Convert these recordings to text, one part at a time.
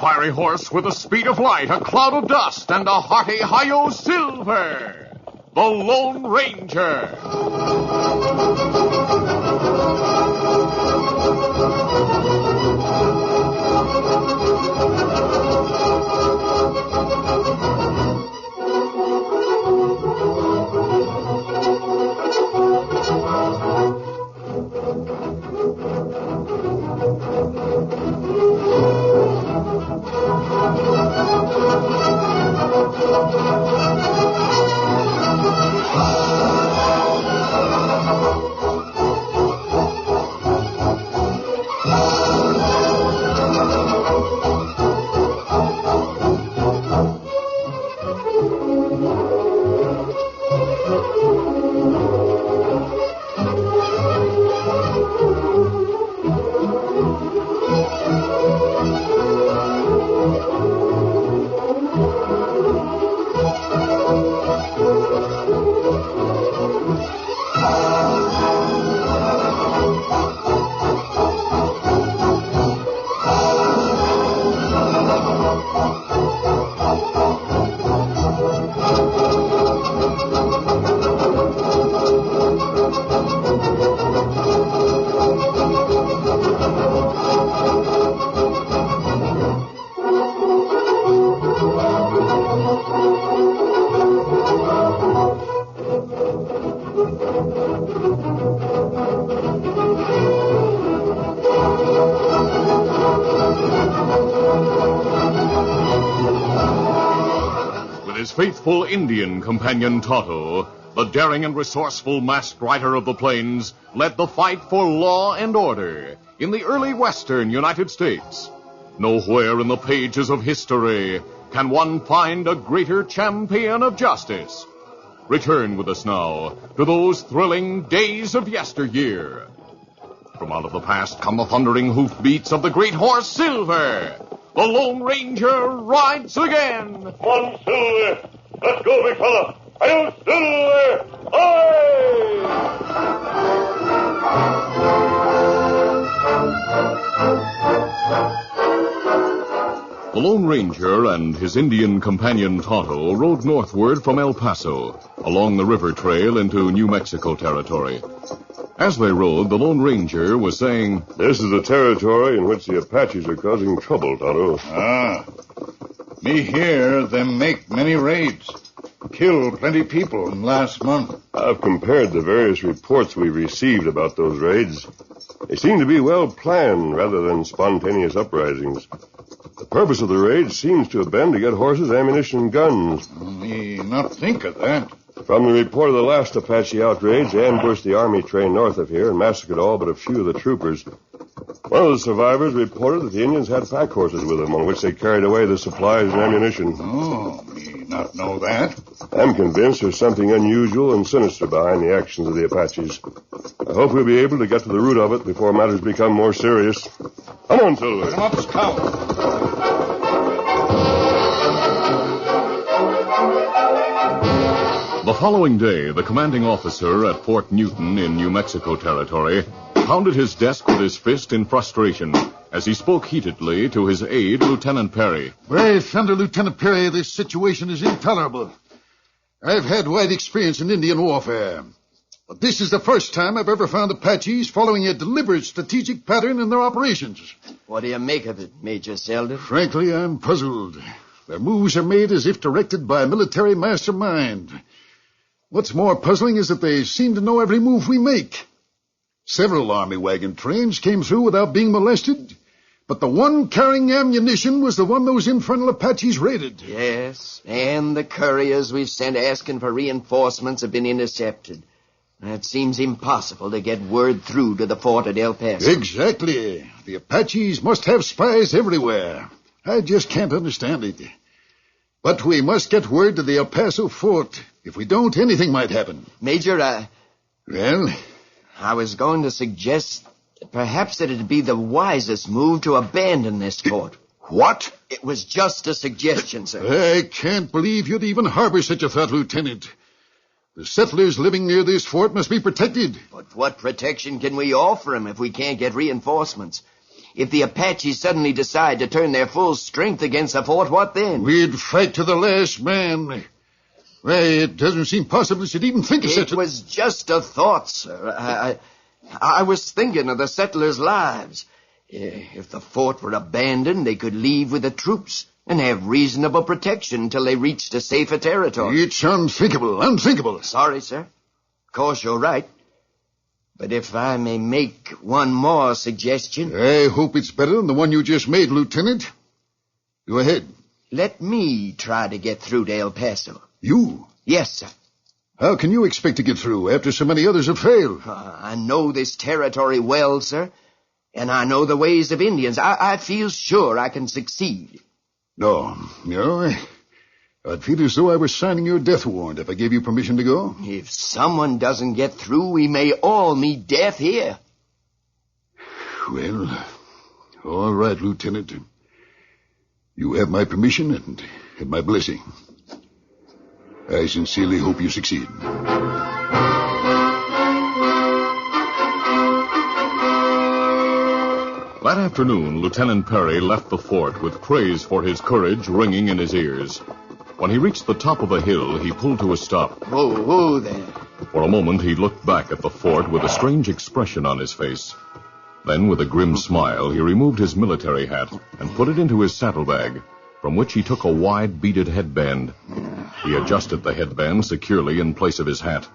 fiery horse with the speed of light, a cloud of dust, and a hearty hi-yo silver. The Lone Ranger. Faithful Indian companion Tonto, the daring and resourceful masked rider of the plains, led the fight for law and order in the early western United States. Nowhere in the pages of history can one find a greater champion of justice. Return with us now to those thrilling days of yesteryear. From out of the past come the thundering hoofbeats of the great horse Silver. The Lone Ranger rides again. Come on, Silver. Let's go, big fella. Hi-yo, Silver. Aye! The Lone Ranger and his Indian companion Tonto rode northward from El Paso, along the river trail into New Mexico territory. As they rode, the Lone Ranger was saying, "This is the territory in which the Apaches are causing trouble, Tonto." Me hear them make many raids. Kill plenty people in last month. I've compared the various reports we've received about those raids. They seem to be well planned rather than spontaneous uprisings. The purpose of the raid seems to have been to get horses, ammunition, and guns. Me not think of that. From the report of the last Apache outrage, they ambushed the army train north of here and massacred all but a few of the troopers. One of the survivors reported that the Indians had pack horses with them on which they carried away the supplies and ammunition. Oh, me not know that. I'm convinced there's something unusual and sinister behind the actions of the Apaches. I hope we'll be able to get to the root of it before matters become more serious. Come on, Silver. Come up, Scout. The following day, the commanding officer at Fort Newton in New Mexico territory pounded his desk with his fist in frustration as he spoke heatedly to his aide, Lieutenant Perry. Brave thunder, Lieutenant Perry, this situation is intolerable. I've had wide experience in Indian warfare, but this is the first time I've ever found Apaches following a deliberate strategic pattern in their operations. What do you make of it, Major Selden? Frankly, I'm puzzled. Their moves are made as if directed by a military mastermind. What's more puzzling is that they seem to know every move we make. Several army wagon trains came through without being molested, but the one carrying ammunition was the one those infernal Apaches raided. Yes, and the couriers we've sent asking for reinforcements have been intercepted. It seems impossible to get word through to the fort at El Paso. Exactly. The Apaches must have spies everywhere. I just can't understand it. But we must get word to the El Paso fort. If we don't, anything might happen. Major, Well? I was going to suggest perhaps that it'd be the wisest move to abandon this fort. What? It was just a suggestion, sir. I can't believe you'd even harbor such a thought, Lieutenant. The settlers living near this fort must be protected. But what protection can we offer them if we can't get reinforcements? If the Apaches suddenly decide to turn their full strength against the fort, what then? We'd fight to the last man. Why, it doesn't seem possible you'd even think of such It was just a thought, sir. I was thinking of the settlers' lives. If the fort were abandoned, they could leave with the troops and have reasonable protection until they reached a safer territory. It's unthinkable. Sorry, sir. Of course, you're right. But if I may make one more suggestion... I hope it's better than the one you just made, Lieutenant. Go ahead. Let me try to get through to El Paso. You? Yes, sir. How can you expect to get through after so many others have failed? I know this territory well, sir. And I know the ways of Indians. I feel sure I can succeed. No, I'd feel as though I was signing your death warrant if I gave you permission to go. If someone doesn't get through, we may all meet death here. Well, all right, Lieutenant. You have my permission and my blessing. I sincerely hope you succeed. That afternoon, Lieutenant Perry left the fort with praise for his courage ringing in his ears. When he reached the top of a hill, he pulled to a stop. Whoa there. For a moment, he looked back at the fort with a strange expression on his face. Then, with a grim smile, he removed his military hat and put it into his saddlebag, from which he took a wide beaded headband. He adjusted the headband securely in place of his hat,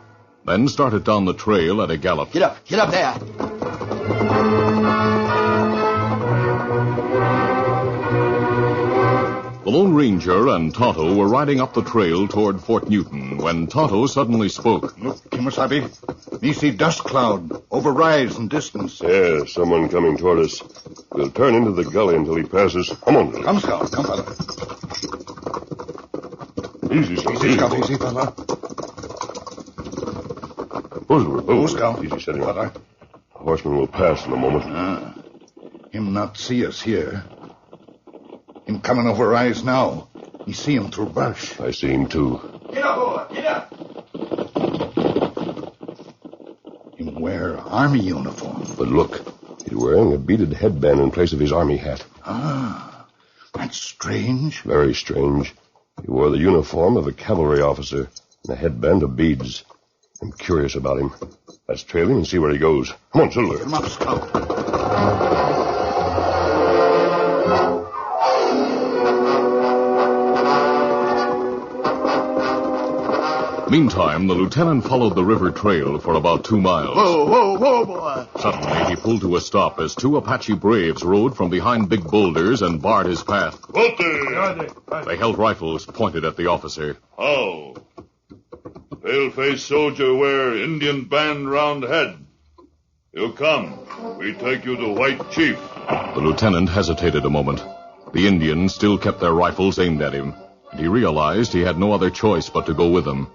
then started down the trail at a gallop. Get up there. The Lone Ranger and Tonto were riding up the trail toward Fort Newton when Tonto suddenly spoke. Look, Kimasabi. Me see dust cloud over rise in distance. Yeah, someone coming toward us. We'll turn into the gully until he passes. Come on. Come, Scout. Come, fella. Easy, Scout. Easy, Scout. Easy, fella. Who's Scout. Easy, setting up. Fella. The horseman will pass in a moment. Him not see us here. Him coming over rise now. You see him through brush. I see him, too. Get up, boy. Get up. Him wear army uniform. But look, he's wearing a beaded headband in place of his army hat. That's strange. Very strange. He wore the uniform of a cavalry officer and a headband of beads. I'm curious about him. Let's trail him and see where he goes. Come on, Silver. Come up, Scout. Meantime, the lieutenant followed the river trail for about 2 miles. Whoa, boy. Suddenly, he pulled to a stop as 2 Apache braves rode from behind big boulders and barred his path. What the? They held rifles pointed at the officer. How? Pale-faced soldier wear Indian band round head. You come. We take you to White Chief. The lieutenant hesitated a moment. The Indians still kept their rifles aimed at him, and he realized he had no other choice but to go with them.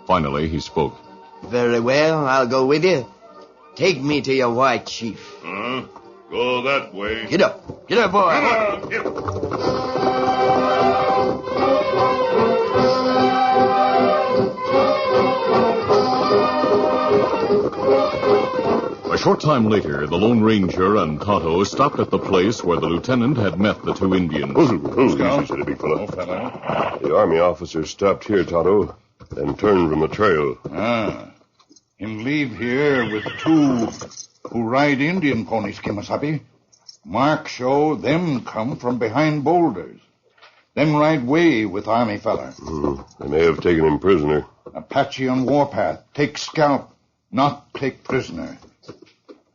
Finally, he spoke. Very well, I'll go with you. Take me to your white chief. Go that way. Get up, boy. Get up. A short time later, the Lone Ranger and Tonto stopped at the place where the lieutenant had met the 2 Indians. Easy, steady, big fella. The army officer stopped here, Tonto, then turned from the trail. Him leave here with 2 who ride Indian ponies, Kimasabi. Mark show them come from behind boulders. Them ride way with army feller. They may have taken him prisoner. Apache on warpath. Take scalp, not take prisoner.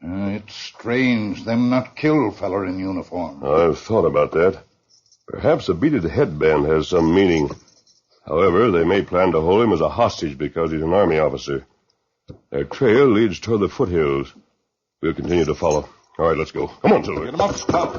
It's strange them not kill feller in uniform. I've thought about that. Perhaps a beaded headband has some meaning. However, they may plan to hold him as a hostage because he's an army officer. Their trail leads toward the foothills. We'll continue to follow. All right, let's go. Come on, Silver. Get him up, Scout.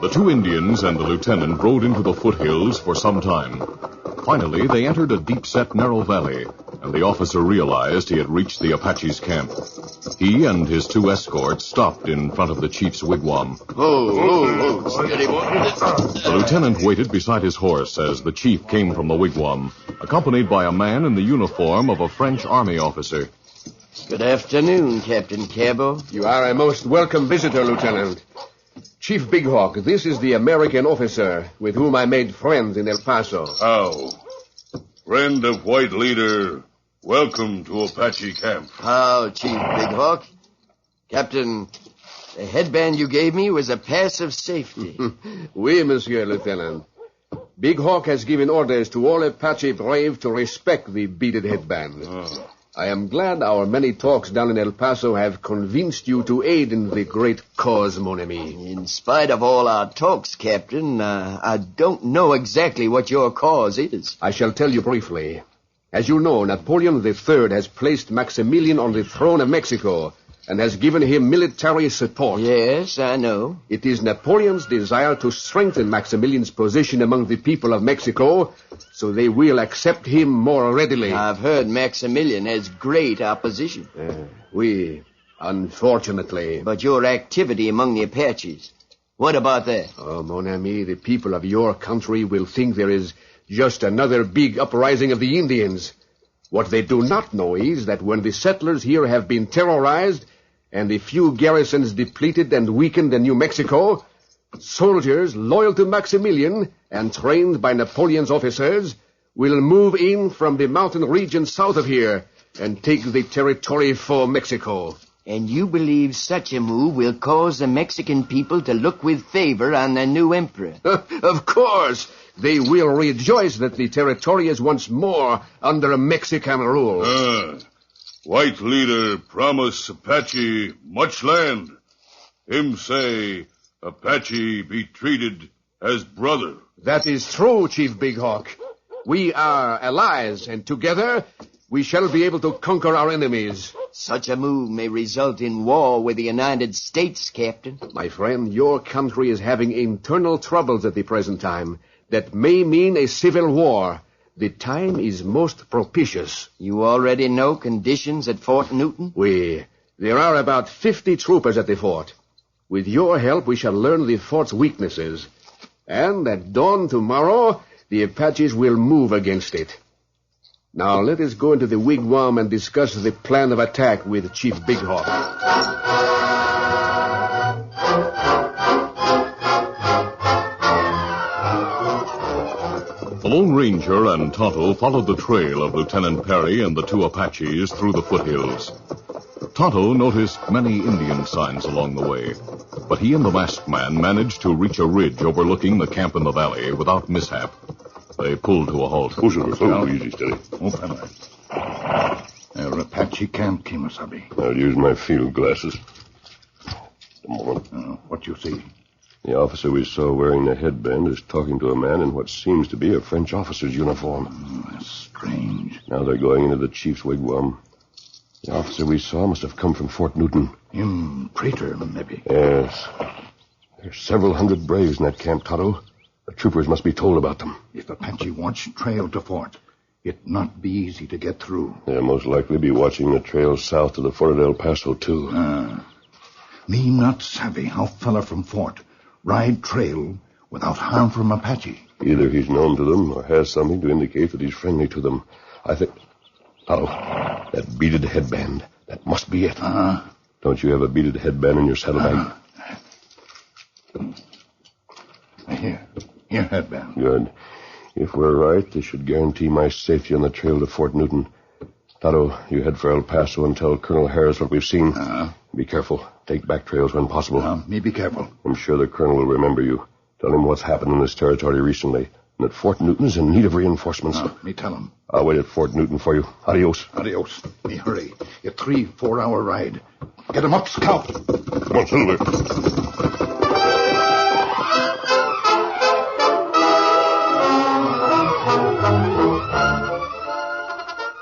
The 2 Indians and the lieutenant rode into the foothills for some time. Finally, they entered a deep-set, narrow valley, and the officer realized he had reached the Apache's camp. He and his 2 escorts stopped in front of the chief's wigwam. Steady, boy. The lieutenant waited beside his horse as the chief came from the wigwam, accompanied by a man in the uniform of a French army officer. Good afternoon, Captain Cabo. You are a most welcome visitor, Lieutenant. Chief Big Hawk, this is the American officer with whom I made friends in El Paso. How? Friend of white leader, welcome to Apache camp. How, Chief Big Hawk? Captain, the headband you gave me was a pass of safety. Oui, Monsieur Lieutenant. Big Hawk has given orders to all Apache braves to respect the beaded headband. I am glad our many talks down in El Paso have convinced you to aid in the great cause, mon ami. In spite of all our talks, Captain, I don't know exactly what your cause is. I shall tell you briefly. As you know, Napoleon III has placed Maximilian on the throne of Mexico and has given him military support. Yes, I know. It is Napoleon's desire to strengthen Maximilian's position among the people of Mexico so they will accept him more readily. I've heard Maximilian has great opposition. Oui, unfortunately. But your activity among the Apaches, what about that? Oh, mon ami, the people of your country will think there is just another big uprising of the Indians. What they do not know is that when the settlers here have been terrorized and the few garrisons depleted and weakened in New Mexico, soldiers loyal to Maximilian and trained by Napoleon's officers will move in from the mountain region south of here and take the territory for Mexico. And you believe such a move will cause the Mexican people to look with favor on their new emperor? Of course. They will rejoice that the territory is once more under Mexican rule. White leader promise Apache much land. Him say Apache be treated as brother. That is true, Chief Big Hawk. We are allies, and together we shall be able to conquer our enemies. Such a move may result in war with the United States, Captain. My friend, your country is having internal troubles at the present time that may mean a civil war. The time is most propitious. You already know conditions at Fort Newton? There are about 50 troopers at the fort. With your help, we shall learn the fort's weaknesses. And at dawn tomorrow, the Apaches will move against it. Now, let us go into the wigwam and discuss the plan of attack with Chief Big Hawk. The Lone Ranger and Tonto followed the trail of Lieutenant Perry and the 2 Apaches through the foothills. Tonto noticed many Indian signs along the way, but he and the masked man managed to reach a ridge overlooking the camp in the valley without mishap. They pulled to a halt. Easy, steady. Our Apache camp, Kemosabe. I'll use my field glasses. A moment. What you see? The officer we saw wearing the headband is talking to a man in what seems to be a French officer's uniform. That's strange. Now they're going into the chief's wigwam. The officer we saw must have come from Fort Newton. Him traitor, maybe. Yes. There's several hundred braves in that camp, Tonto. The troopers must be told about them. If Apache wants trail to fort, it not be easy to get through. They'll most likely be watching the trail south to the Fort of El Paso, too. Me not savvy how fella from fort ride trail without harm from Apache. Either he's known to them or has something to indicate that he's friendly to them. I think... Tonto, that beaded headband. That must be it. Don't you have a beaded headband in your saddlebag? Here, headband. Good. If we're right, this should guarantee my safety on the trail to Fort Newton. Tonto, you head for El Paso and tell Colonel Harris what we've seen. Be careful. Take back trails when possible. Me be careful. I'm sure the colonel will remember you. Tell him what's happened in this territory recently, and that Fort Newton's in need of reinforcements. Me tell him. I'll wait at Fort Newton for you. Adios. Adios. Me hurry. A 3-4 hour ride. Get him up, Scout. Come on, Silver.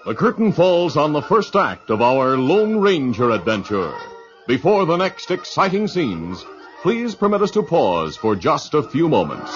The curtain falls on the first act of our Lone Ranger adventure. Before the next exciting scenes, please permit us to pause for just a few moments.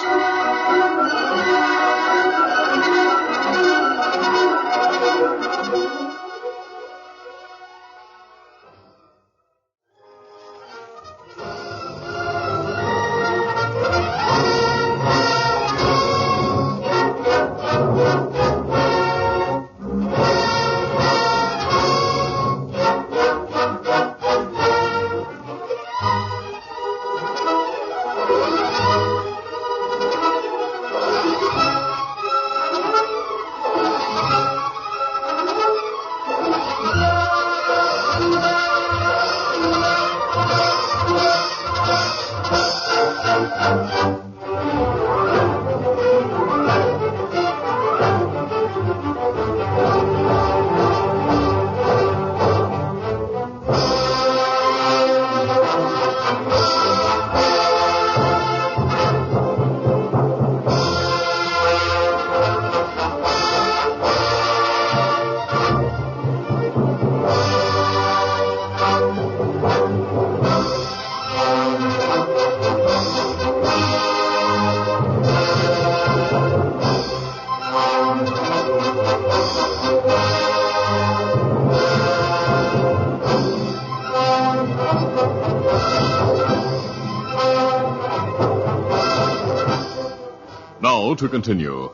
to continue.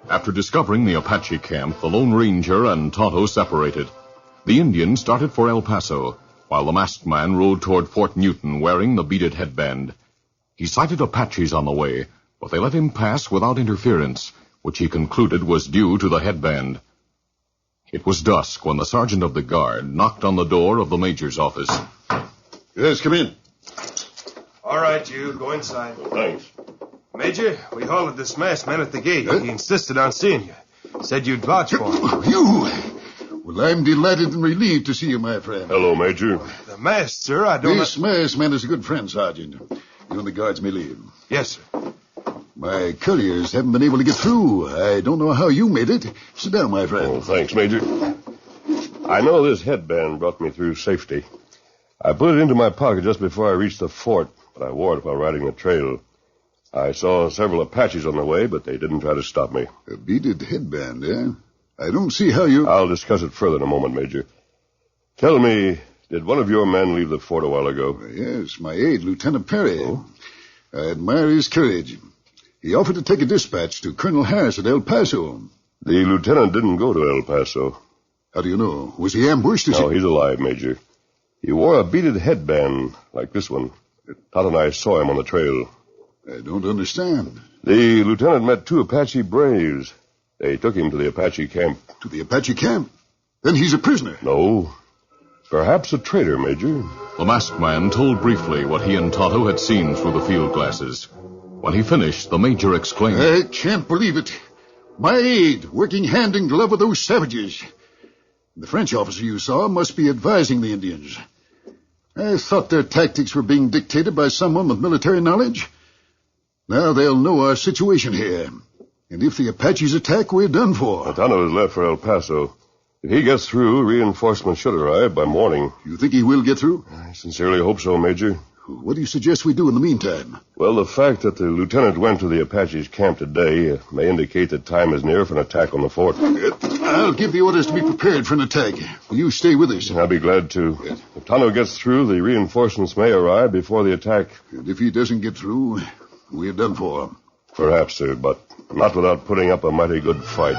After discovering the Apache camp, the Lone Ranger and Tonto separated. The Indians started for El Paso, while the masked man rode toward Fort Newton wearing the beaded headband. He sighted Apaches on the way, but they let him pass without interference, which he concluded was due to the headband. It was dusk when the sergeant of the guard knocked on the door of the major's office. Yes, come in. All right, you. Go inside. Thanks. Major, we halted this masked man at the gate. He insisted on seeing you. Said you'd vouch for him. You? Well, I'm delighted and relieved to see you, my friend. Hello, Major. The masked, sir, I don't... This masked man is a good friend, Sergeant. You and the guards may leave. Yes, sir. My couriers haven't been able to get through. I don't know how you made it. Sit down, my friend. Oh, thanks, Major. I know this headband brought me through safety. I put it into my pocket just before I reached the fort, but I wore it while riding the trail. I saw several Apaches on the way, but they didn't try to stop me. A beaded headband, eh? I don't see how you... I'll discuss it further in a moment, Major. Tell me, did one of your men leave the fort a while ago? Yes, my aide, Lieutenant Perry. Oh? I admire his courage. He offered to take a dispatch to Colonel Harris at El Paso. The lieutenant didn't go to El Paso. How do you know? Was he ambushed? No, he's alive, Major. He wore a beaded headband like this one. Todd and I saw him on the trail. I don't understand. The lieutenant met two Apache braves. They took him to the Apache camp. To the Apache camp? Then he's a prisoner. No. Perhaps a traitor, Major. The masked man told briefly what he and Tonto had seen through the field glasses. When he finished, the major exclaimed, I can't believe it. My aide, working hand in glove with those savages. The French officer you saw must be advising the Indians. I thought their tactics were being dictated by someone with military knowledge. Now they'll know our situation here. And if the Apaches attack, we're done for. Tonto has left for El Paso. If he gets through, reinforcements should arrive by morning. You think he will get through? I sincerely hope so, Major. What do you suggest we do in the meantime? Well, the fact that the lieutenant went to the Apaches' camp today may indicate that time is near for an attack on the fort. I'll give the orders to be prepared for an attack. Will you stay with us? I'll be glad to. If Tonto gets through, the reinforcements may arrive before the attack. And if he doesn't get through, we're done for. Perhaps, sir, but not without putting up a mighty good fight.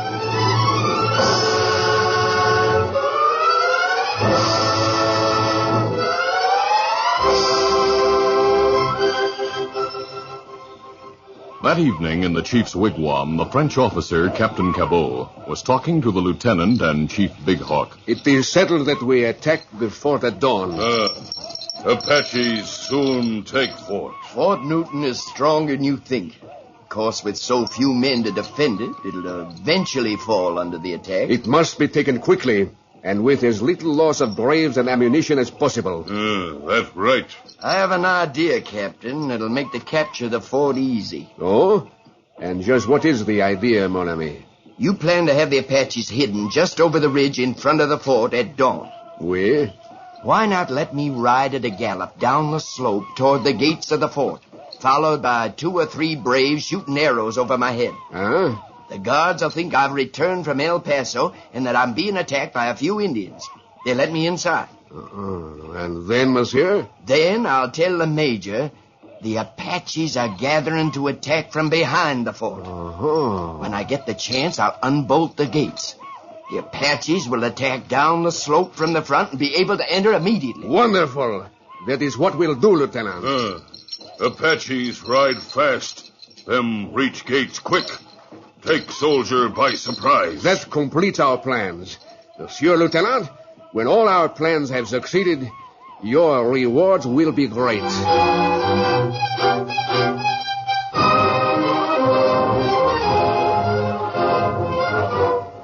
That evening in the chief's wigwam, the French officer, Captain Cabot, was talking to the lieutenant and Chief Big Hawk. It is settled that we attack the fort at dawn. Apaches soon take fort. Fort Newton is stronger than you think. Of course, with so few men to defend it, it'll eventually fall under the attack. It must be taken quickly, and with as little loss of braves and ammunition as possible. That's right. I have an idea, Captain, that'll make the capture of the fort easy. Oh? And just what is the idea, mon ami? You plan to have the Apaches hidden just over the ridge in front of the fort at dawn. Oui? Why not let me ride at a gallop down the slope toward the gates of the fort, followed by 2 or 3 braves shooting arrows over my head? Huh? The guards will think I've returned from El Paso and that I'm being attacked by a few Indians. They let me inside. And then, monsieur? Then I'll tell the major the Apaches are gathering to attack from behind the fort. When I get the chance, I'll unbolt the gates. The Apaches will attack down the slope from the front and be able to enter immediately. Wonderful. That is what we'll do, Lieutenant. Apaches ride fast. Them reach gates quick. Take soldier by surprise. That completes our plans. Monsieur Lieutenant, when all our plans have succeeded, your rewards will be great.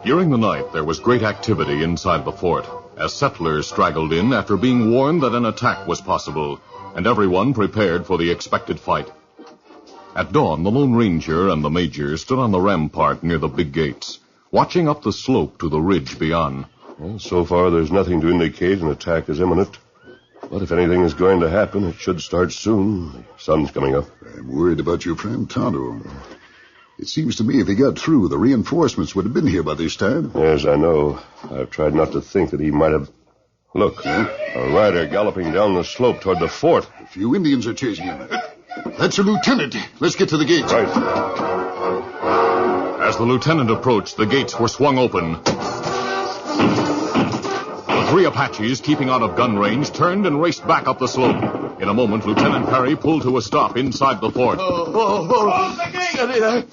During the night, there was great activity inside the fort, as settlers straggled in after being warned that an attack was possible, and everyone prepared for the expected fight. At dawn, the Lone Ranger and the Major stood on the rampart near the big gates, watching up the slope to the ridge beyond. Well, so far, there's nothing to indicate an attack is imminent. But if anything is going to happen, it should start soon. The sun's coming up. I'm worried about your friend Tonto. It seems to me if he got through, the reinforcements would have been here by this time. Yes, I know. I've tried not to think that he might have... Look, a rider galloping down the slope toward the fort. A few Indians are chasing him. That's a lieutenant. Let's get to the gates. Right. As the lieutenant approached, the gates were swung open. The three Apaches, keeping out of gun range, turned and raced back up the slope. In a moment, Lieutenant Perry pulled to a stop inside the fort. Close the gate! Steady there.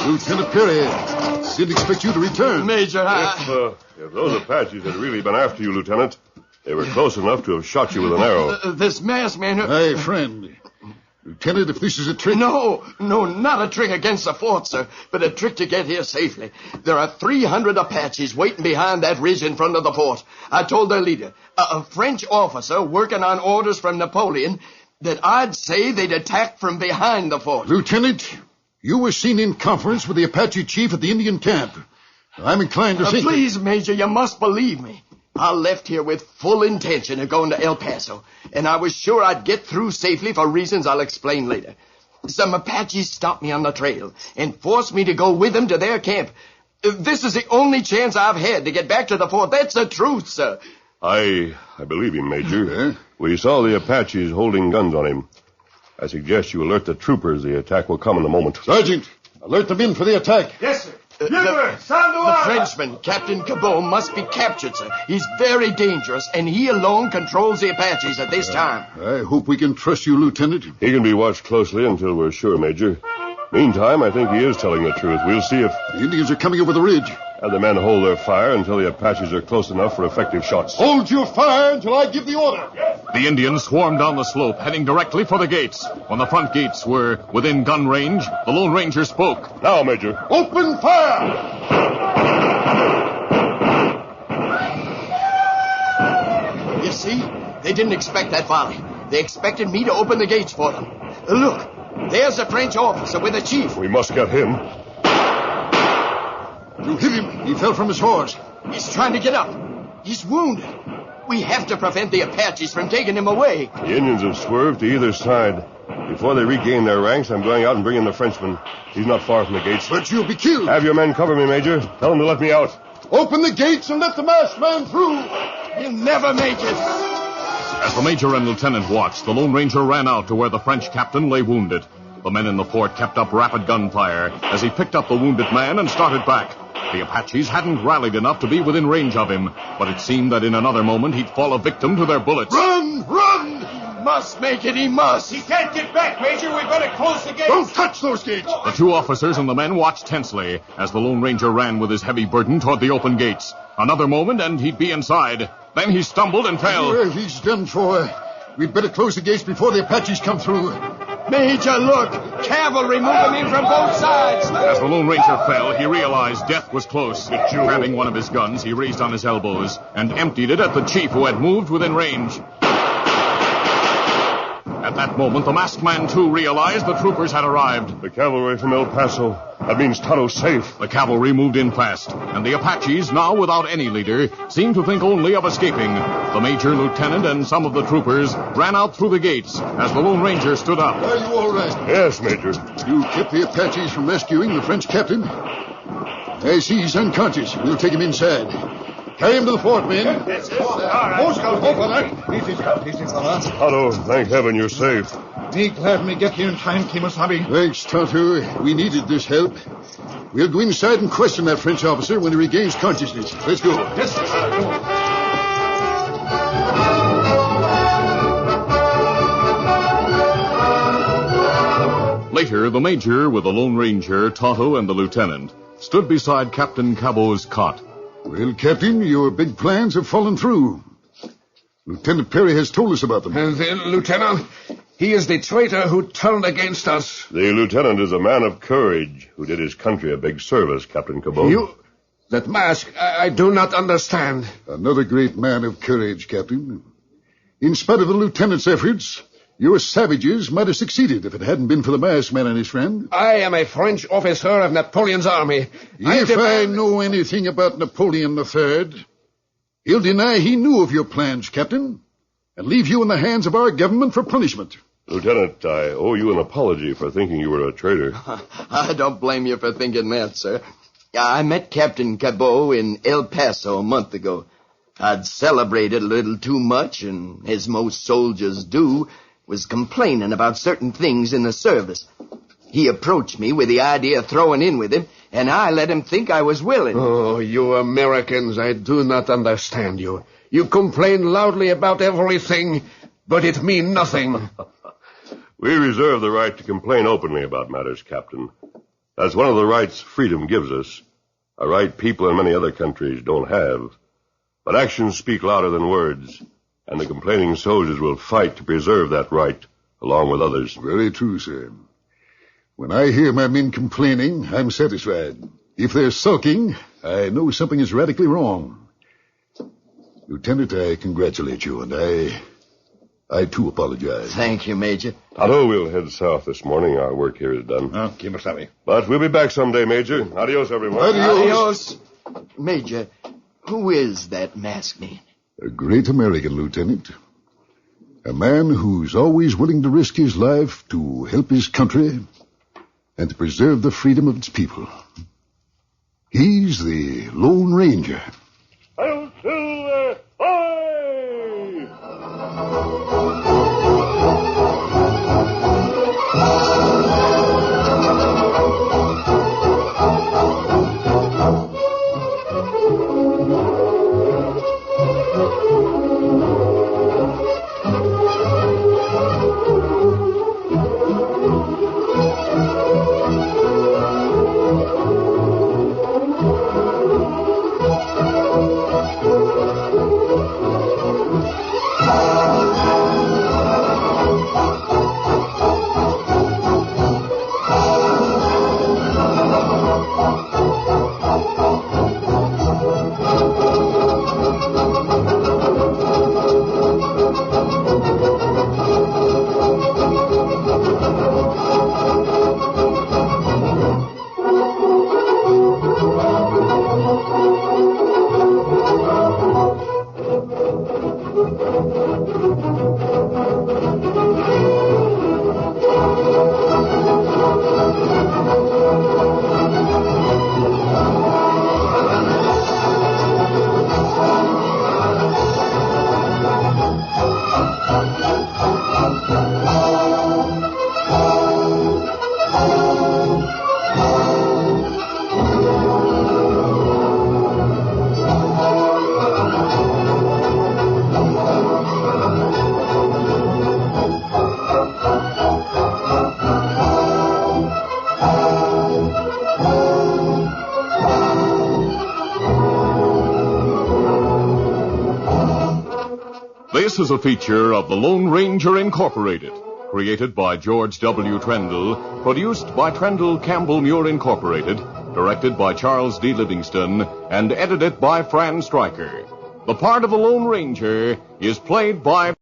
Lieutenant Perry, didn't expect you to return. Major, If those Apaches had really been after you, Lieutenant, they were close enough to have shot you with an arrow. This masked man... Hey, friend. Lieutenant, if this is a trick... No, not a trick against the fort, sir, but a trick to get here safely. There are 300 Apaches waiting behind that ridge in front of the fort. I told their leader, a French officer working on orders from Napoleon, that I'd say they'd attack from behind the fort. Lieutenant, you were seen in conference with the Apache chief at the Indian camp. I'm inclined to think... Please, Major, you must believe me. I left here with full intention of going to El Paso, and I was sure I'd get through safely for reasons I'll explain later. Some Apaches stopped me on the trail and forced me to go with them to their camp. This is the only chance I've had to get back to the fort. That's the truth, sir. I believe him, Major. We saw the Apaches holding guns on him. I suggest you alert the troopers. The attack will come in a moment. Sergeant, alert the men for the attack. Yes, sir. The Frenchman, Captain Cabot, must be captured, sir. He's very dangerous, and he alone controls the Apaches at this time. I hope we can trust you, Lieutenant. He can be watched closely until we're sure, Major. Meantime, I think he is telling the truth. We'll see if... The Indians are coming over the ridge. Have the men hold their fire until the Apaches are close enough for effective shots. Hold your fire until I give the order. The Indians swarmed down the slope, heading directly for the gates. When the front gates were within gun range, the Lone Ranger spoke. Now, Major. Open fire! You see? They didn't expect that volley. They expected me to open the gates for them. Look, there's the French officer with the chief. We must get him. You hit him. He fell from his horse. He's trying to get up. He's wounded. We have to prevent the Apaches from taking him away. The Indians have swerved to either side. Before they regain their ranks, I'm going out and bringing the Frenchman. He's not far from the gates. But you'll be killed. Have your men cover me, Major. Tell them to let me out. Open the gates and let the masked man through. He'll never make it. As the Major and Lieutenant watched, the Lone Ranger ran out to where the French captain lay wounded. The men in the fort kept up rapid gunfire as he picked up the wounded man and started back. The Apaches hadn't rallied enough to be within range of him, but it seemed that in another moment he'd fall a victim to their bullets. Run! Run! He must make it. He must. He can't get back, Major. We better close the gates. Don't touch those gates. The two officers and the men watched tensely as the Lone Ranger ran with his heavy burden toward the open gates. Another moment and he'd be inside. Then he stumbled and fell. Well, he's done for. We'd better close the gates before the Apaches come through. Major, look! Cavalry moving in from both sides! As the Lone Ranger fell, he realized death was close. Grabbing one of his guns, he raised on his elbows and emptied it at the chief who had moved within range. At that moment, the masked man, too, realized the troopers had arrived. The cavalry from El Paso. That means Tonto's safe. The cavalry moved in fast, and the Apaches, now without any leader, seemed to think only of escaping. The major, lieutenant, and some of the troopers ran out through the gates as the Lone Ranger stood up. Are you all right? Yes, Major. You kept the Apaches from rescuing the French captain? I see he's unconscious. We'll take him inside. Carry him to the fort, men. Tonto, thank heaven you're safe. Me glad me get here in time, Kemosabe. Thanks, Tonto. We needed this help. We'll go inside and question that French officer when he regains consciousness. Let's go. Yes, sir. Later, the major, with the Lone Ranger, Tonto, and the lieutenant, stood beside Captain Cabot's cot. Well, Captain, your big plans have fallen through. Lieutenant Perry has told us about them. The lieutenant, he is the traitor who turned against us. The lieutenant is a man of courage who did his country a big service, Captain Cabot. That mask, I do not understand. Another great man of courage, Captain. In spite of the lieutenant's efforts, your savages might have succeeded if it hadn't been for the masked man and his friend. I am a French officer of Napoleon's army. If I know anything about Napoleon III, he'll deny he knew of your plans, Captain, and leave you in the hands of our government for punishment. Lieutenant, I owe you an apology for thinking you were a traitor. I don't blame you for thinking that, sir. I met Captain Cabot in El Paso a month ago. I'd celebrated a little too much, and as most soldiers do, was complaining about certain things in the service. He approached me with the idea of throwing in with him, and I let him think I was willing. Oh, you Americans, I do not understand you. You complain loudly about everything, but it means nothing. We reserve the right to complain openly about matters, Captain. That's one of the rights freedom gives us, a right people in many other countries don't have. But actions speak louder than words, and the complaining soldiers will fight to preserve that right, along with others. Very true, sir. When I hear my men complaining, I'm satisfied. If they're sulking, I know something is radically wrong. Lieutenant, I congratulate you, and I too apologize. Thank you, Major. Otto, we'll head south this morning. Our work here is done. Kemosabe. But we'll be back someday, Major. Adios, everyone. Adios. Major, who is that masked man? A great American, Lieutenant. A man who's always willing to risk his life to help his country and to preserve the freedom of its people. He's the Lone Ranger. Hail Silver! Hoy! This is a feature of the Lone Ranger Incorporated, created by George W. Trendle, produced by Trendle Campbell Muir Incorporated, directed by Charles D. Livingston, and edited by Fran Stryker. The part of the Lone Ranger is played by